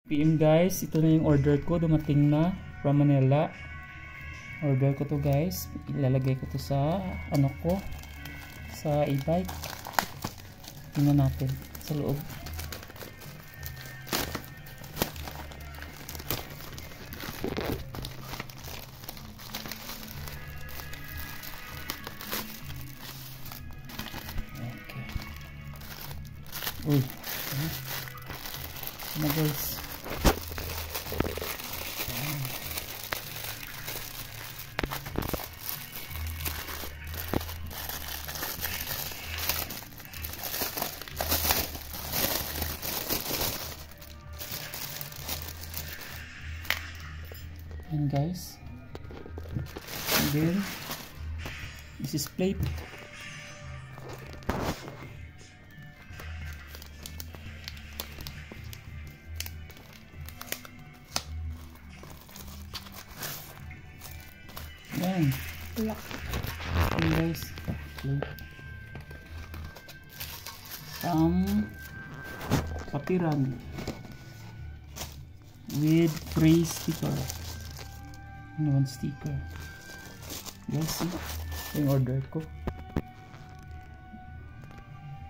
PM guys, ito na yung order ko, dumating na from Manila. Order ko to guys, ilalagay ko to sa ano ko, sa e-bike. Tingnan natin sa loob. Okay. Uy, ano guys? And guys, and then this is plate. Yan. And guys, plate. Papiran with free sticker. One sticker. Guys, see? Yung order ko.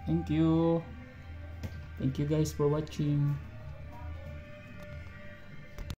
Thank you. Thank you guys for watching.